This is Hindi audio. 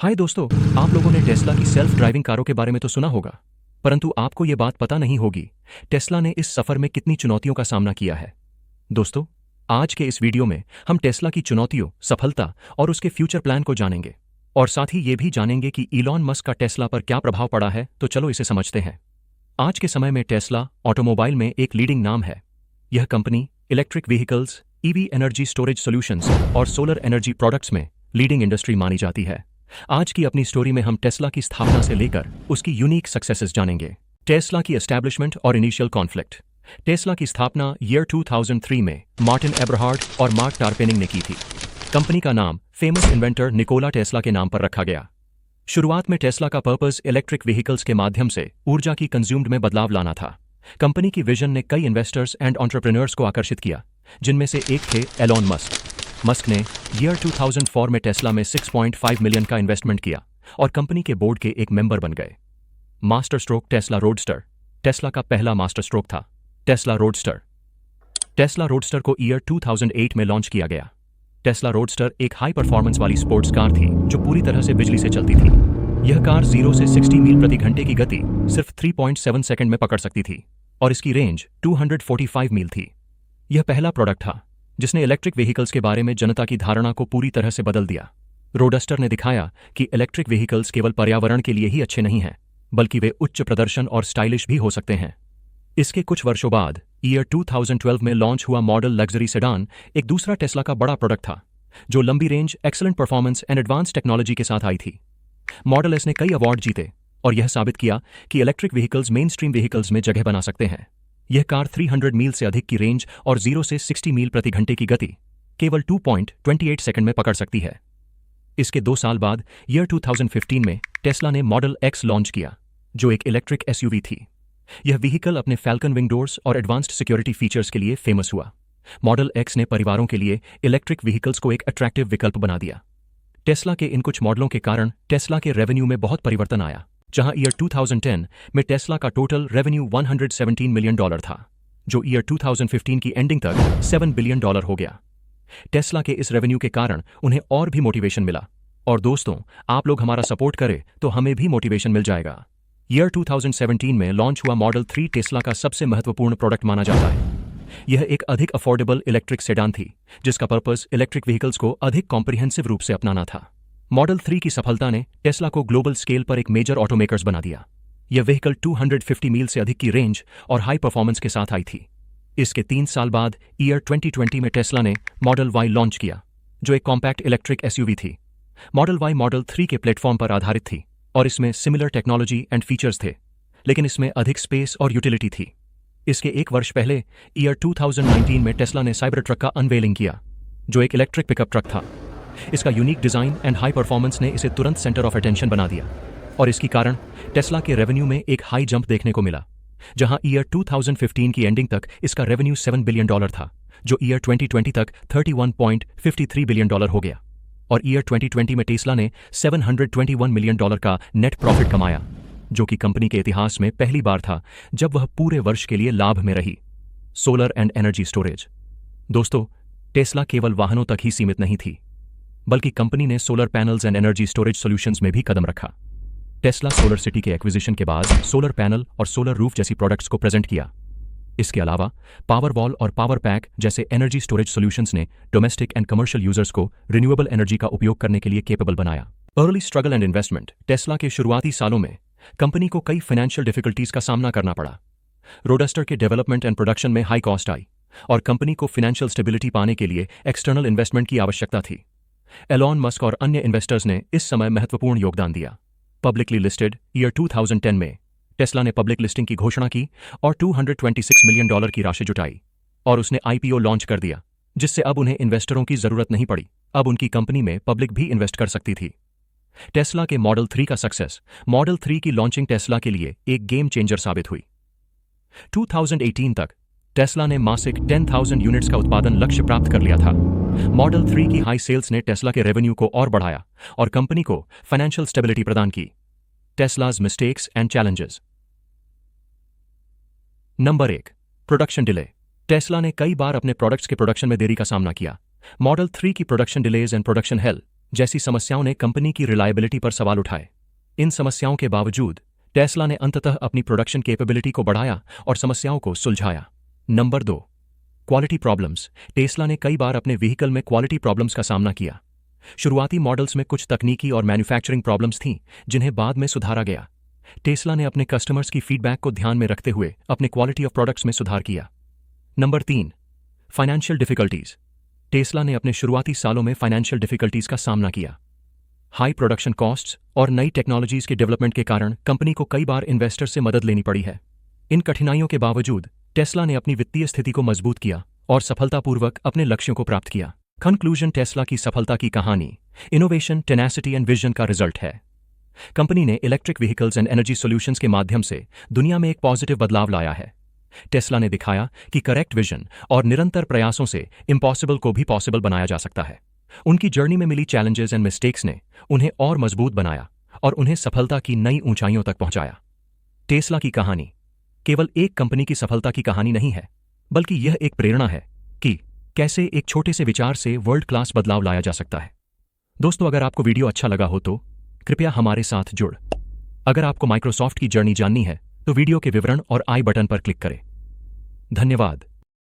हाय दोस्तों, आप लोगों ने टेस्ला की सेल्फ ड्राइविंग कारों के बारे में तो सुना होगा, परंतु आपको ये बात पता नहीं होगी टेस्ला ने इस सफर में कितनी चुनौतियों का सामना किया है। दोस्तों, आज के इस वीडियो में हम टेस्ला की चुनौतियों, सफलता और उसके फ्यूचर प्लान को जानेंगे और साथ ही ये भी जानेंगे कि इलॉन मस्क का टेस्ला पर क्या प्रभाव पड़ा है। तो चलो इसे समझते हैं। आज के समय में टेस्ला ऑटोमोबाइल में एक लीडिंग नाम है। यह company electric vehicles, EV energy storage solutions और सोलर एनर्जी प्रोडक्ट्स में लीडिंग इंडस्ट्री मानी जाती है। आज की अपनी स्टोरी में हम टेस्ला की स्थापना से लेकर उसकी यूनिक सक्सेसेस जानेंगे। टेस्ला की एस्टैब्लिशमेंट और इनिशियल कॉन्फ्लिक्ट। टेस्ला की स्थापना ईयर 2003 में मार्टिन एब्रहार्ड और मार्क टारपेनिंग ने की थी। कंपनी का नाम फेमस इन्वेंटर निकोला टेस्ला के नाम पर रखा गया। शुरुआत में टेस्ला का पर्पस इलेक्ट्रिक व्हीकल्स के माध्यम से ऊर्जा की कंज्यूम्ड में बदलाव लाना था। कंपनी की विजन ने कई इन्वेस्टर्स एंड एंटरप्रेन्योर्स को आकर्षित किया, जिनमें से एक थे एलॉन मस्क। मस्क ने ईयर 2004 में टेस्ला में 6.5 मिलियन का इन्वेस्टमेंट किया और कंपनी के बोर्ड के एक मेंबर बन गए। Master stroke Tesla roadster. Tesla का पहला मास्टर स्ट्रोक था टेस्ला रोडस्टर। टेस्ला रोडस्टर को ईयर 2008 में लॉन्च किया गया। टेस्ला रोडस्टर एक हाई परफॉर्मेंस वाली स्पोर्ट्स कार थी जो पूरी तरह से बिजली से चलती थी। यह कार 0 से 60 मील प्रति घंटे की गति सिर्फ 3.7 सेकंड में पकड़ सकती थी और इसकी रेंज 245 मील थी। यह पहला प्रोडक्ट था जिसने इलेक्ट्रिक व्हीकल्स के बारे में जनता की धारणा को पूरी तरह से बदल दिया। रोडस्टर ने दिखाया कि इलेक्ट्रिक व्हीकल्स केवल पर्यावरण के लिए ही अच्छे नहीं हैं, बल्कि वे उच्च प्रदर्शन और स्टाइलिश भी हो सकते हैं। इसके कुछ वर्षों बाद ईयर 2012 में लॉन्च हुआ मॉडल लग्जरी सेडान एक दूसरा टेस्ला का बड़ा प्रोडक्ट था, जो लंबी range, excellent performance and advance technology के साथ आई थी। मॉडल एस ने कई अवार्ड जीते और यह साबित किया कि electric vehicles main stream vehicles में जगह बना सकते हैं। यह कार 300 मील से अधिक की रेंज और 0 से 60 मील प्रति घंटे की गति केवल 2.28 सेकंड में पकड़ सकती है। इसके 2 साल बाद ईयर 2015 में टेस्ला ने मॉडल एक्स लॉन्च किया, जो एक इलेक्ट्रिक एसयूवी थी। यह व्हीकल अपने फैल्कन विंग डोर्स और एडवांस्ड सिक्योरिटी फीचर्स के लिए फेमस हुआ। मॉडल एक्स ने परिवारों के लिए इलेक्ट्रिक व्हीकल्स को एक अट्रैक्टिव विकल्प बना दिया। टेस्ला के इन कुछ मॉडलों के कारण टेस्ला के रेवेन्यू में बहुत परिवर्तन आया। जहां ईयर 2010 में टेस्ला का टोटल रेवेन्यू $117 मिलियन था, जो ईयर 2015 की एंडिंग तक $7 बिलियन हो गया। टेस्ला के इस रेवेन्यू के कारण उन्हें और भी मोटिवेशन मिला। और दोस्तों, आप लोग हमारा सपोर्ट करें तो हमें भी मोटिवेशन मिल जाएगा। ईयर 2017 में लॉन्च हुआ मॉडल 3 टेस्ला का सबसे महत्वपूर्ण प्रोडक्ट माना जाता है। यह एक अधिक अफोर्डेबल इलेक्ट्रिक सेडान थी, जिसका पर्पस इलेक्ट्रिक व्हीकल्स को अधिक कॉम्प्रिहेंसिव रूप से अपनाना था। मॉडल 3 की सफलता ने टेस्ला को ग्लोबल स्केल पर एक मेजर ऑटोमेकर्स बना दिया। यह व्हीकल 250 मील से अधिक की रेंज और हाई परफॉर्मेंस के साथ आई थी। इसके 3 साल बाद ईयर 2020 में टेस्ला ने मॉडल वाई लॉन्च किया, जो एक कॉम्पैक्ट इलेक्ट्रिक एसयूवी थी। मॉडल वाई मॉडल 3 के प्लेटफॉर्म पर आधारित थी और इसमें सिमिलर टेक्नोलॉजी एंड फीचर्स थे, लेकिन इसमें अधिक स्पेस और यूटिलिटी थी। इसके 1 वर्ष पहले ईयर 2019 में टेस्ला ने साइबर ट्रक का अनवेलिंग किया, जो एक इलेक्ट्रिक पिकअप ट्रक था। इसका unique design and high performance ने इसे तुरंत सेंटर ऑफ अटेंशन बना दिया और इसके कारण टेस्ला के रेवेन्यू में एक हाई जंप देखने को मिला। जहां ईयर 2015 की एंडिंग तक इसका रेवेन्यू $7 बिलियन था, जो ईयर 2020 तक $31.53 बिलियन हो गया। और ईयर 2020 में टेस्ला ने $721 मिलियन का नेट प्रॉफिट कमाया, जो कि कंपनी के इतिहास में पहली बार था जब वह पूरे वर्ष के लिए लाभ में रही। Solar and energy storage. दोस्तों, टेस्ला केवल वाहनों तक ही सीमित नहीं थी, बल्कि कंपनी ने solar panels and energy storage solutions में भी कदम रखा। टेस्ला सोलर सिटी के एक्विजिशन के बाद सोलर पैनल और सोलर रूफ जैसी प्रोडक्ट्स को प्रेजेंट किया। इसके अलावा पावर वॉल और पावर पैक जैसे एनर्जी स्टोरेज सॉल्यूशंस ने डोमेस्टिक एंड कमर्शियल यूजर्स को रिन्यूएबल एनर्जी का उपयोग करने के लिए केपेबल बनाया। Early struggle and investment. Tesla के शुरुआती सालों में कंपनी को कई फाइनेंशियल डिफिकल्टीज का सामना करना पड़ा। रोडस्टर के डेवलपमेंट एंड प्रोडक्शन में हाई कॉस्ट आई और कंपनी को फाइनेंशियल स्टेबिलिटी पाने के लिए एक्सटर्नल इन्वेस्टमेंट की आवश्यकता थी। एलॉन मस्क और अन्य इन्वेस्टर्स ने इस समय महत्वपूर्ण योगदान दिया। Publicly listed. ईयर 2010 में टेस्ला ने पब्लिक लिस्टिंग की घोषणा की और $226 मिलियन की राशि जुटाई और उसने आईपीओ लॉन्च कर दिया, जिससे अब उन्हें इन्वेस्टरों की जरूरत नहीं पड़ी। अब उनकी कंपनी में पब्लिक भी इन्वेस्ट कर सकती थी। टेस्ला के मॉडल 3 का सक्सेस। मॉडल 3 की लॉन्चिंग टेस्ला के लिए एक गेम चेंजर साबित हुई। 2018 तक टेस्ला ने मासिक 10,000 यूनिट्स का उत्पादन लक्ष्य प्राप्त कर लिया था। मॉडल 3 की हाई सेल्स ने टेस्ला के रेवेन्यू को और बढ़ाया और कंपनी को फाइनेंशियल स्टेबिलिटी प्रदान की। Tesla's mistakes and challenges. Number 1, production delay. Tesla ने कई बार अपने प्रोडक्ट्स के प्रोडक्शन में देरी का सामना किया। मॉडल 3 की production delays and production hello जैसी समस्याओं ने कंपनी की रिलायबिलिटी पर सवाल उठाए। इन समस्याओं के बावजूद टेस्ला ने अंततः अपनी प्रोडक्शन कैपेबिलिटी को बढ़ाया और समस्याओं को सुलझाया। Number 2, quality problems. टेस्ला ने कई बार अपने व्हीकल में क्वालिटी प्रॉब्लम्स का सामना किया। शुरुआती मॉडल्स में कुछ तकनीकी और मैन्युफैक्चरिंग प्रॉब्लम्स थीं, जिन्हें बाद में सुधारा गया। टेस्ला ने अपने कस्टमर्स की फीडबैक को ध्यान में रखते हुए अपने क्वालिटी ऑफ प्रोडक्ट्स में सुधार किया। Number 3, financial difficulties. टेस्ला ने अपने शुरुआती सालों में फाइनेंशियल डिफिकल्टीज का सामना किया। हाई प्रोडक्शन कॉस्ट्स और नई टेक्नोलॉजीज के डेवलपमेंट के कारण कंपनी को कई बार इन्वेस्टर से मदद लेनी पड़ी है। इन कठिनाइयों के बावजूद टेस्ला ने अपनी वित्तीय स्थिति को मजबूत किया और सफलतापूर्वक अपने लक्ष्यों को प्राप्त किया। कंक्लूजन, टेस्ला की सफलता की कहानी इनोवेशन, टेनासिटी एंड विजन का रिजल्ट है। कंपनी ने electric vehicles and energy solutions के माध्यम से दुनिया में एक पॉजिटिव बदलाव लाया है। टेस्ला ने दिखाया कि करेक्ट विजन और निरंतर प्रयासों से इम्पॉसिबल को भी पॉसिबल बनाया जा सकता है। उनकी जर्नी में मिली चैलेंजेस एंड मिस्टेक्स ने उन्हें और मजबूत बनाया और उन्हें सफलता की नई ऊंचाइयों तक पहुंचाया। टेस्ला की कहानी केवल एक कंपनी की सफलता की कहानी नहीं है, बल्कि यह एक प्रेरणा है कि कैसे एक छोटे से विचार से वर्ल्ड क्लास बदलाव लाया जा सकता है। दोस्तों, अगर आपको वीडियो अच्छा लगा हो तो कृपया हमारे साथ जुड़। अगर आपको माइक्रोसॉफ्ट की जर्नी जाननी है तो वीडियो के विवरण और आई बटन पर क्लिक करें। धन्यवाद।